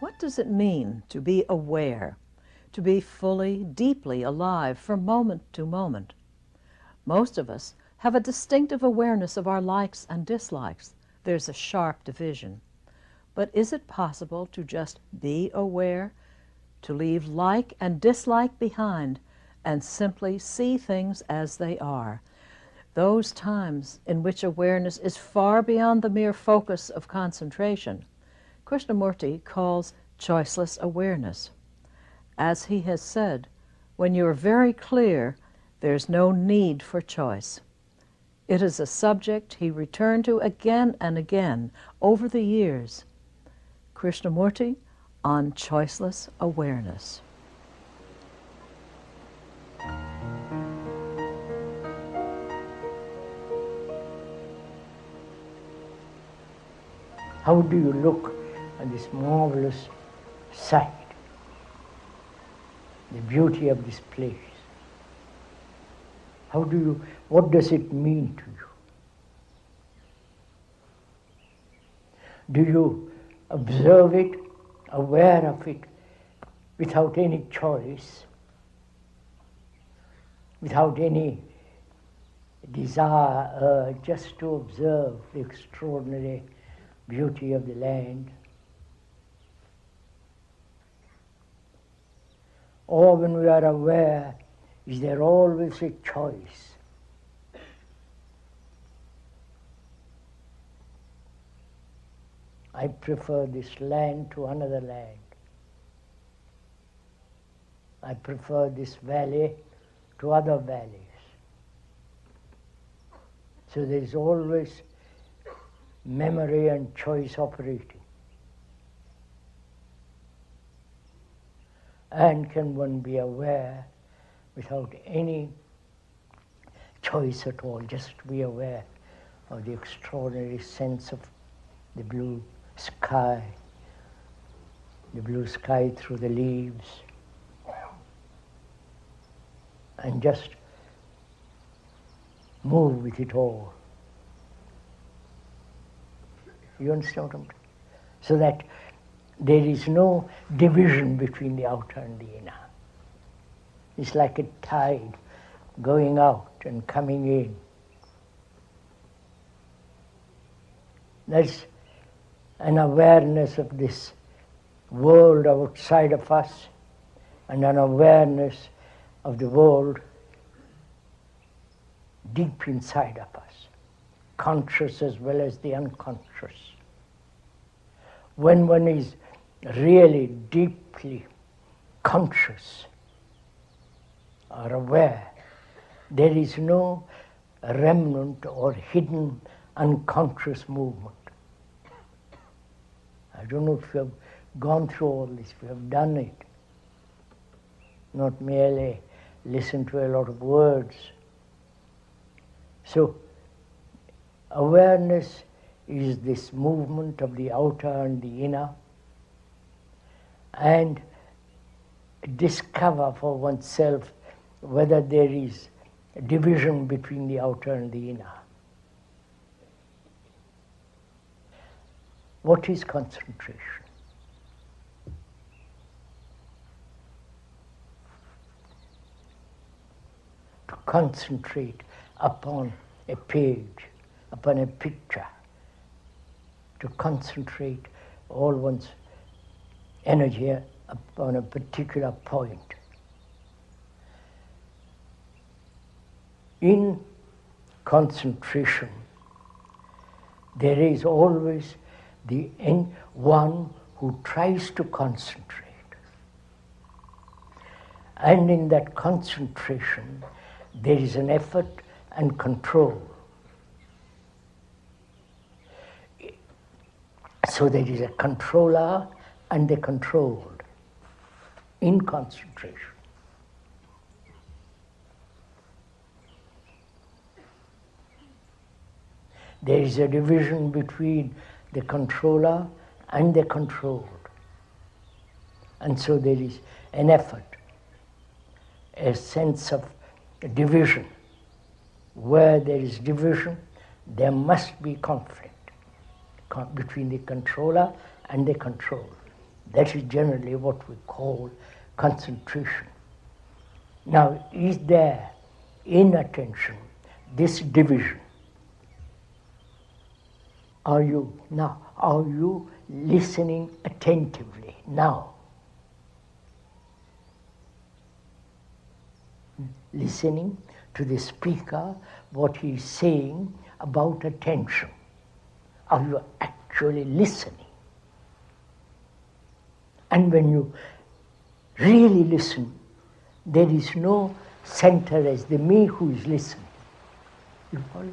What does it mean to be aware, to be fully, deeply alive from moment to moment? Most of us have a distinctive awareness of our likes and dislikes. There's a sharp division. But is it possible to just be aware, to leave like and dislike behind, and simply see things as they are? Those times in which awareness is far beyond the mere focus of concentration, Krishnamurti calls choiceless awareness. As he has said, when you're very clear, there's no need for choice. It is a subject he returned to again and again over the years. Krishnamurti on choiceless awareness. How do you look at this marvelous sight, the beauty of this place? What does it mean to you? Do you observe it, aware of it, without any choice, without any desire, just to observe the extraordinary beauty of the land? Or when we are aware, is there always a choice? I prefer this land to another land. I prefer this valley to other valleys. So there is always memory and choice operating. And can one be aware without any choice at all, just be aware of the extraordinary sense of the blue sky through the leaves, and just move with it all. You understand what I'm saying? So that there is no division between the outer and the inner. It's like a tide going out and coming in. There's an awareness of this world outside of us and an awareness of the world deep inside of us, conscious as well as the unconscious. When one is really deeply conscious or aware, there is no remnant or hidden unconscious movement. I don't know if you have gone through all this, if you have done it, not merely listen to a lot of words. So awareness is this movement of the outer and the inner, and discover for oneself whether there is a division between the outer and the inner. What is concentration? To concentrate upon a page, upon a picture, to concentrate all one's energy upon a particular point. in concentration, there is always one who tries to concentrate. And in that concentration, there is an effort and control. So there is a controller and a controlled in concentration. There is a division between the controller and the controlled. And so there is an effort, a sense of division. Where there is division, there must be conflict between the controller and the controlled. That is generally what we call concentration. Now, is there in attention this division? Are you listening attentively now? Listening to the speaker, what he is saying about attention. Are you actually listening? And when you really listen, there is no center as the me who is listening. You follow me?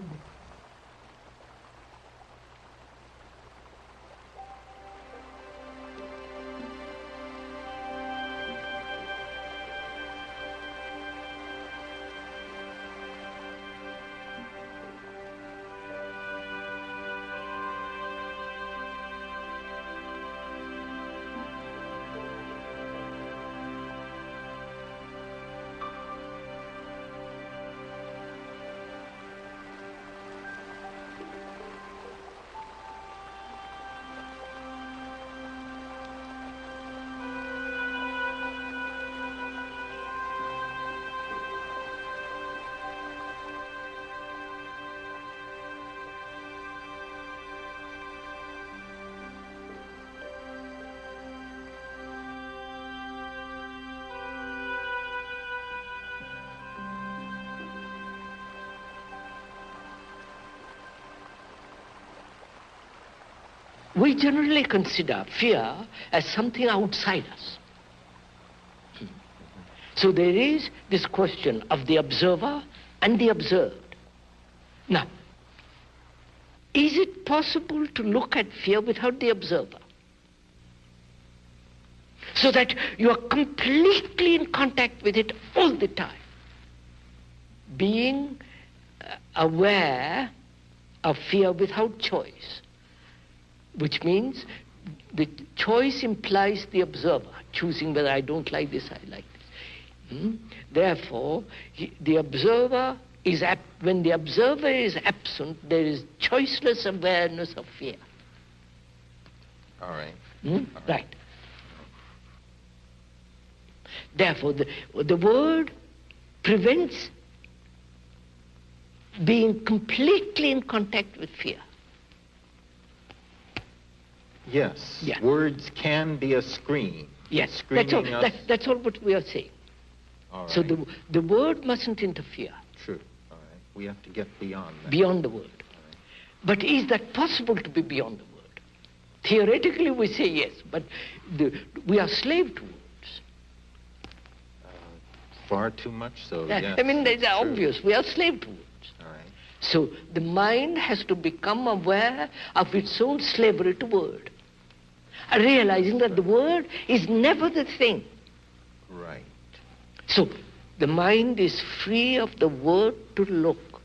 We generally consider fear as something outside us. So there is this question of the observer and the observed. Now, is it possible to look at fear without the observer? So that you are completely in contact with it all the time. Being aware of fear without choice. Which means the choice implies the observer, choosing whether I don't like this, I like this. Therefore, the observer is when the observer is absent, there is choiceless awareness of fear. All right. Right. Therefore, the word prevents being completely in contact with fear. Yes. Yeah. Words can be a screen. Yes, that's all. That's all what we are saying. All right. So the word mustn't interfere. True. All right. We have to get beyond that. Beyond the word. Right. But is that possible to be beyond the word? Theoretically we say yes, but we are slave to words. Far too much so, yes. I mean, it's true. obvious. We are slave to words. All right. So the mind has to become aware of its own slavery to word. Realizing that the word is never the thing. Right. So the mind is free of the word to look. All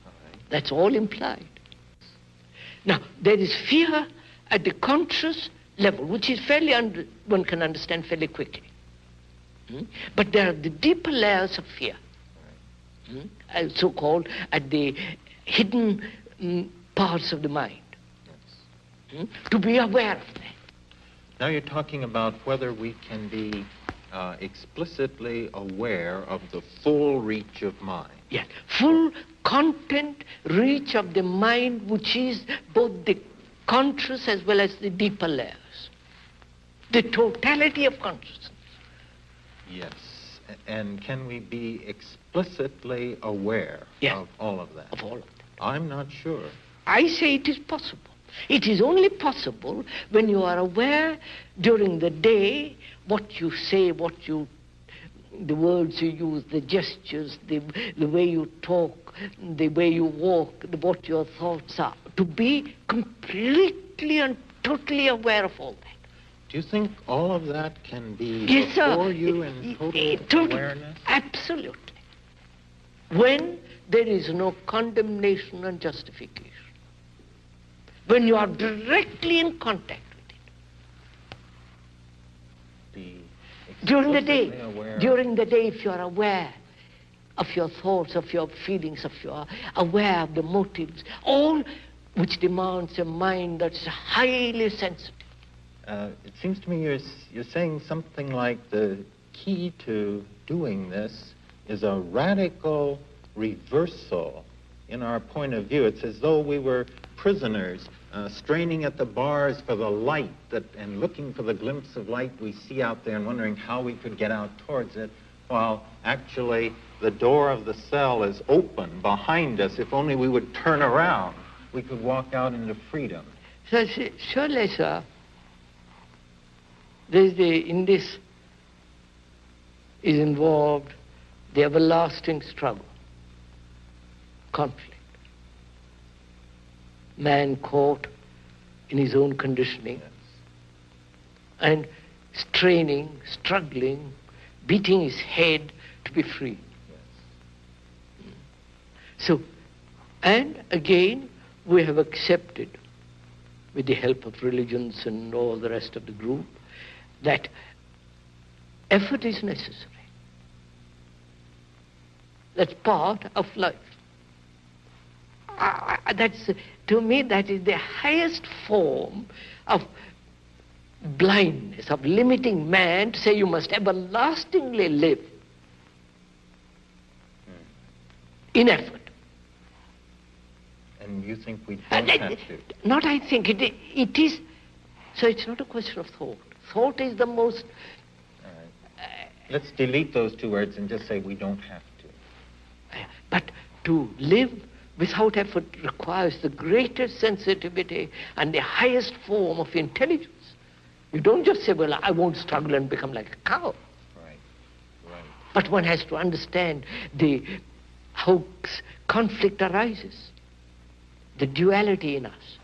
right. That's all implied. Now, there is fear at the conscious level, which is one can understand fairly quickly. But there are the deeper layers of fear, so-called at the hidden parts of the mind. Yes. To be aware of that. Now you're talking about whether we can be explicitly aware of the full reach of mind. Yes, full content reach of the mind, which is both the conscious as well as the deeper layers. The totality of consciousness. Yes. And can we be explicitly aware of all of that? Of all of that. I'm not sure. I say it is possible. It is only possible when you are aware during the day what you say, the words you use, the gestures, the way you talk, the way you walk, what your thoughts are. To be completely and totally aware of all that. Do you think all of that can be Yes, before sir. you in total awareness? Absolutely. When there is no condemnation and justification. When you are directly in contact with it. Be During the explicitly day. aware. During the day, if you are aware of your thoughts, of your feelings, if you are aware of the motives, all which demands a mind that's highly sensitive. It seems to me you're saying something like the key to doing this is a radical reversal in our point of view. It's as though we were prisoners straining at the bars for the light and looking for the glimpse of light we see out there and wondering how we could get out towards it, while actually the door of the cell is open behind us. If only we would turn around, we could walk out into freedom. So, surely, sir, in this is involved the everlasting struggle, conflict. Man caught in his own conditioning and straining, struggling, beating his head to be free. So, and again, we have accepted, with the help of religions and all the rest of the group, that effort is necessary. That's part of life. To me, that is the highest form of blindness, of limiting man to say you must everlastingly live in effort. And you think we don't have to? Not I think, it is, so it's not a question of thought. Thought is the most... All right. Let's delete those two words and just say we don't have to. But to live without effort requires the greatest sensitivity and the highest form of intelligence. You don't just say, well, I won't struggle and become like a cow. Right. But one has to understand how conflict arises, the duality in us.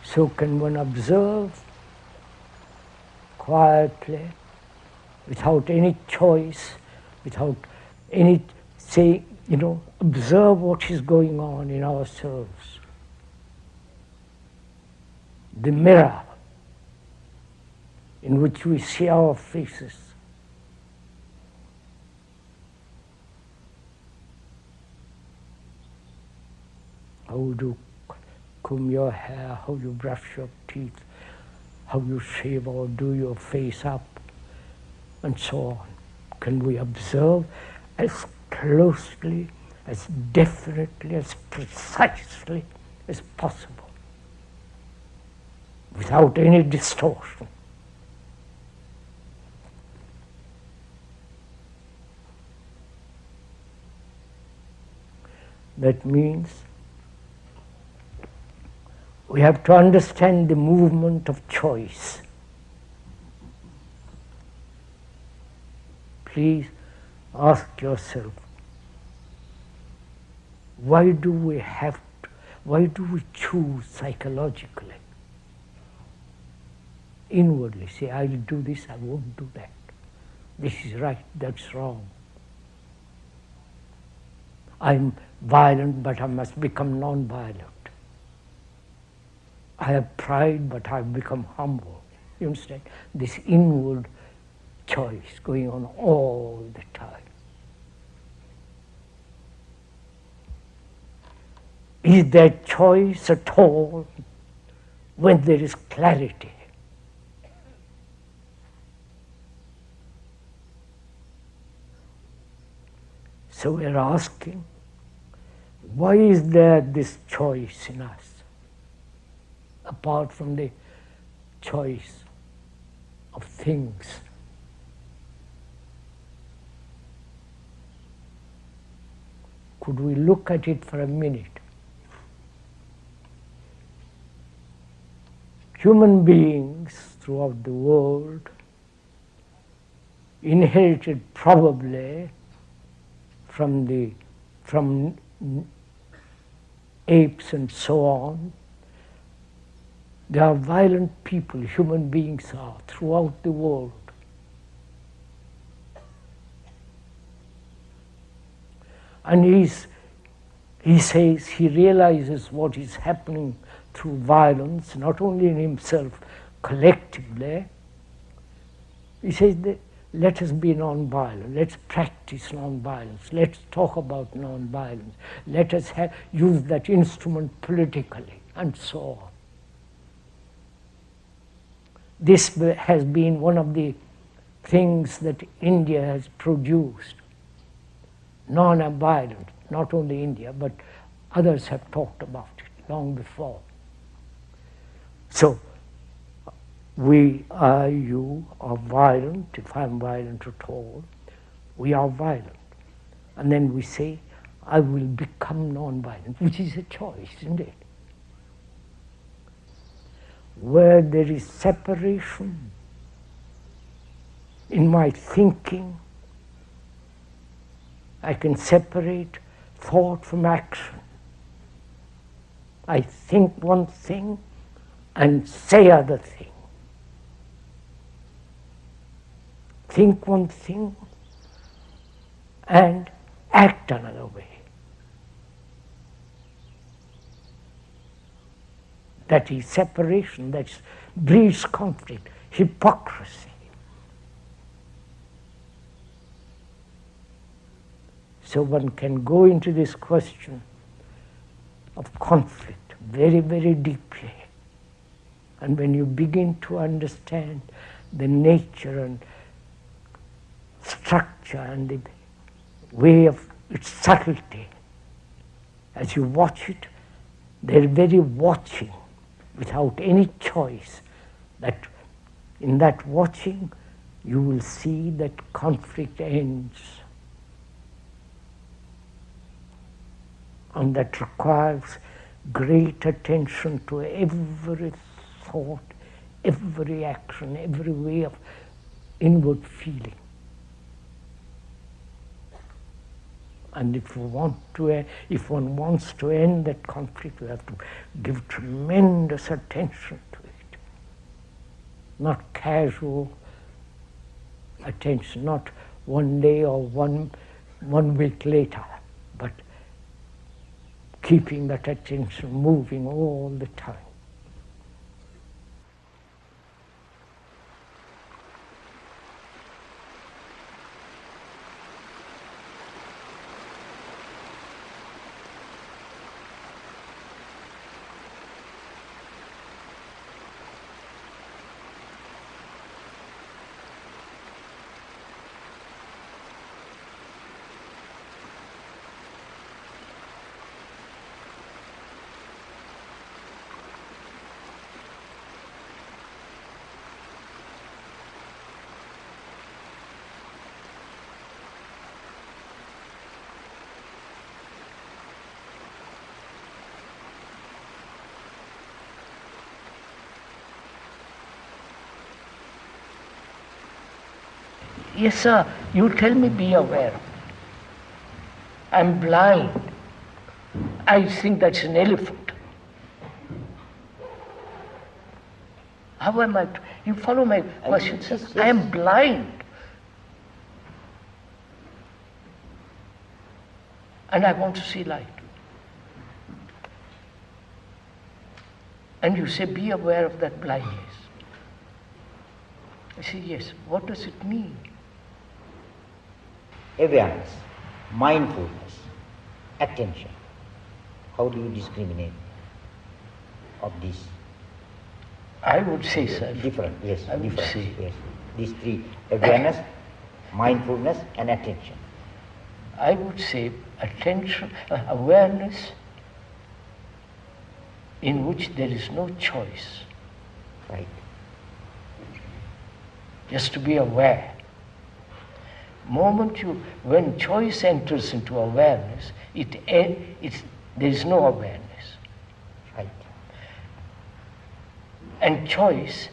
So can one observe quietly, without any choice, without any observe what is going on in ourselves. The mirror in which we see our faces. How you comb your hair, how you brush your teeth, how you shave or do your face up, and so on. can we observe as closely, as definitely, as precisely as possible, without any distortion. That means we have to understand the movement of choice. Please ask yourself, why do we choose psychologically? Inwardly say, I'll do this, I won't do that. This is right, that's wrong. I'm violent, but I must become non-violent. I have pride, but I've become humble. You understand? This inward choice going on all the time. Is there choice at all when there is clarity? So we're asking, why is there this choice in us, apart from the choice of things? Could we look at it for a minute? Human beings throughout the world inherited probably from apes and so on. They are violent people, human beings are, throughout the world. And he says he realizes what is happening through violence, not only in himself, collectively. He says that let us be non-violent, let's practice non-violence, let's talk about non-violence, let us use that instrument politically, and so on. This has been one of the things that India has produced, non-violent, not only India, but others have talked about it long before. So, you are violent, if I'm violent at all, we are violent. And then we say, I will become non-violent, which is a choice, isn't it? Where there is separation in my thinking, I can separate thought from action. I think one thing and say other thing. Think one thing and act another way. That is separation, that breeds conflict, hypocrisy. So one can go into this question of conflict very, very deeply. And when you begin to understand the nature and structure and the way of its subtlety, as you watch it, they're very watching without any choice. That in that watching, you will see that conflict ends. And that requires great attention to every thought, every action, every way of inward feeling. And if one wants to end that conflict, we have to give tremendous attention to it. Not casual attention, not one day or one week later, but keeping that attention moving all the time. Yes, sir, you tell me be aware. I'm blind. I think that's an elephant. How am I? You follow my question, sir? Yes. I am blind. And I want to see light. And you say, be aware of that blindness. I say, yes. What does it mean? Awareness, mindfulness, attention. How do you discriminate of these? I would say, sir. Different, yes, I would different, say. yes. These three: awareness, mindfulness, and attention. I would say attention, awareness in which there is no choice. Right. Just to be aware. When choice enters into awareness, there is no awareness. Right. And choice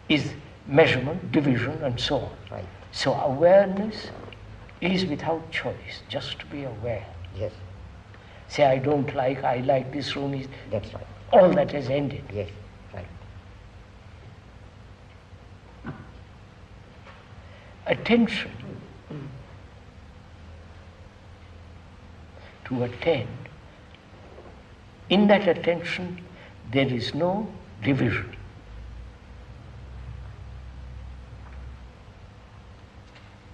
is measurement, division, and so on. Right. So awareness is without choice, just to be aware. Yes. Say, I don't like, I like, this room is... That's right. All that has ended. Yes. Right. Attention to attend. In that attention, there is no division.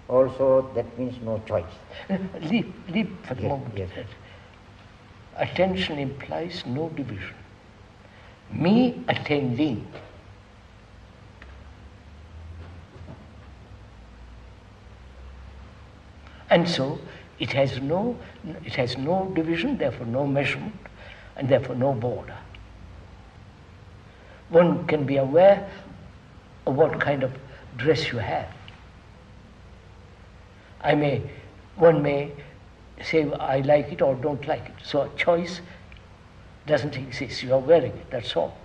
Also, that means no choice. Leave for the Yes, moment. yes. Attention implies no division. Me attending. And so it has no division, therefore no measurement, and therefore no border. One can be aware of what kind of dress you have. One may say, I like it or don't like it. So a choice doesn't exist. You are wearing it, that's all.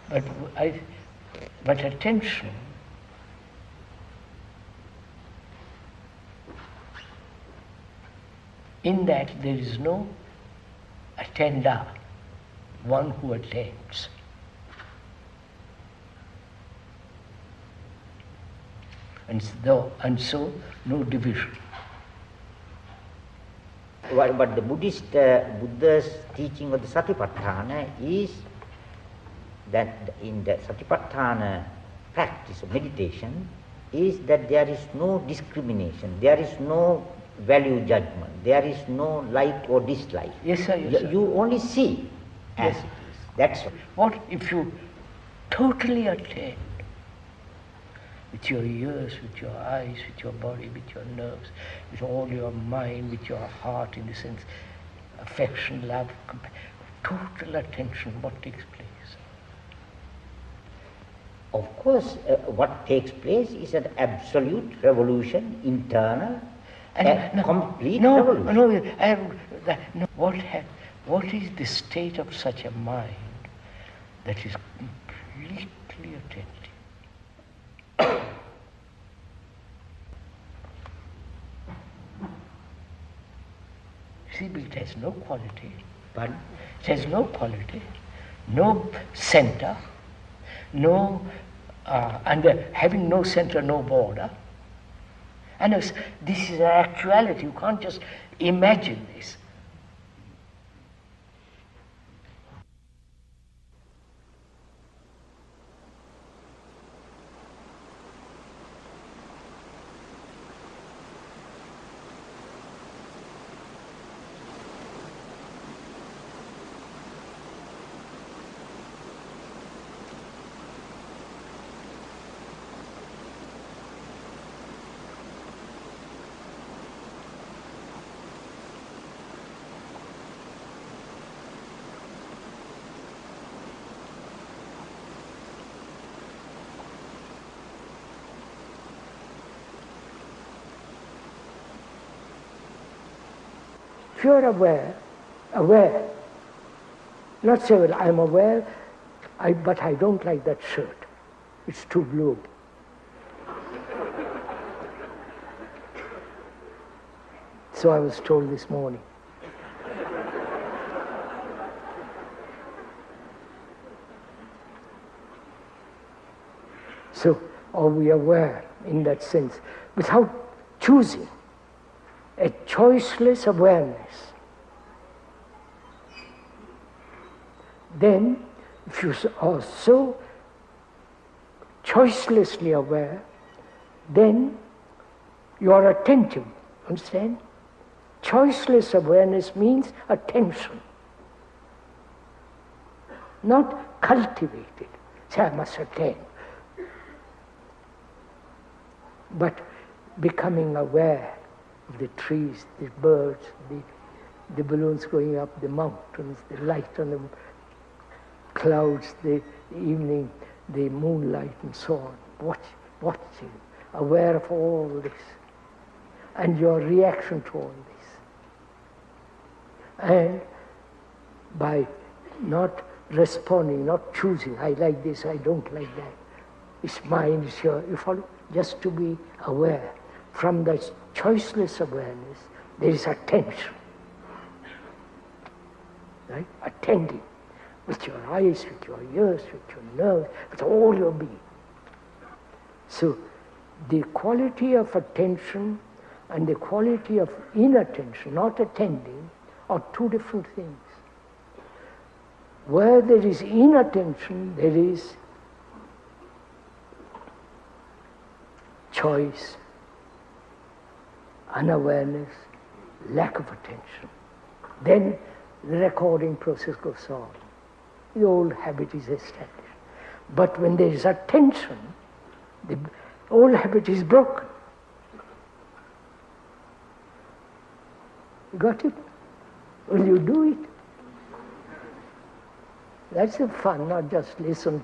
But attention in that there is no attender, one who attends. And so no division. But the Buddha's teaching of the Satipatthana is that in the Satipatthana practice of meditation is that there is no discrimination, there is no value judgment, there is no like or dislike. Yes, sir, yes, sir. You only see as Yes. it is. That's all. What if you totally attend with your ears, with your eyes, with your body, with your nerves, with all your mind, with your heart, in the sense, affection, love, total attention, what takes place? Of course, what takes place is an absolute revolution, internal, complete revolution. What is the state of such a mind that is completely attentive? See, but it has no quality. But It has no quality, no center, having no center, no border. And this is an actuality. You can't just imagine this. If you're aware, not say, well, I'm aware, but I don't like that shirt. It's too blue. So I was told this morning. So, are we aware in that sense, without choosing, a choiceless awareness? Then, if you are so choicelessly aware, then you are attentive. Understand? Choiceless awareness means attention, not cultivated. Say, I must attend. But becoming aware of the trees, the birds, the balloons going up, the mountains, the light on the clouds, the evening, the moonlight and so on. Watching, aware of all this, and your reaction to all this. And by not responding, not choosing, I like this, I don't like that. It's mine, it's yours. You follow? Just to be aware. From that choiceless awareness, there is attention. Right? Attending with your eyes, with your ears, with your nerves, with all your being. So, the quality of attention and the quality of inattention, not attending, are two different things. Where there is inattention, there is choice, unawareness, lack of attention. Then the recording process goes on. The old habit is established. But when there is attention, the old habit is broken. You got it? Will you do it? That's the fun, not just listen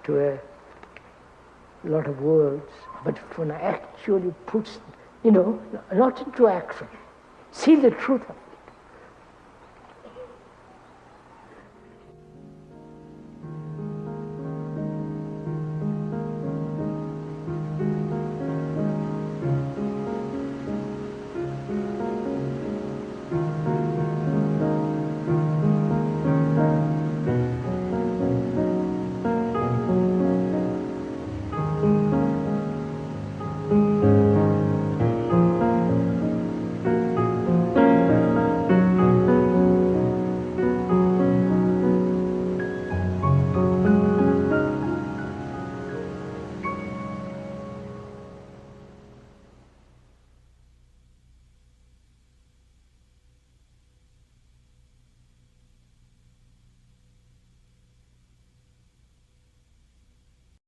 to a lot of words, but when I actually puts, not into action. See the truth of it.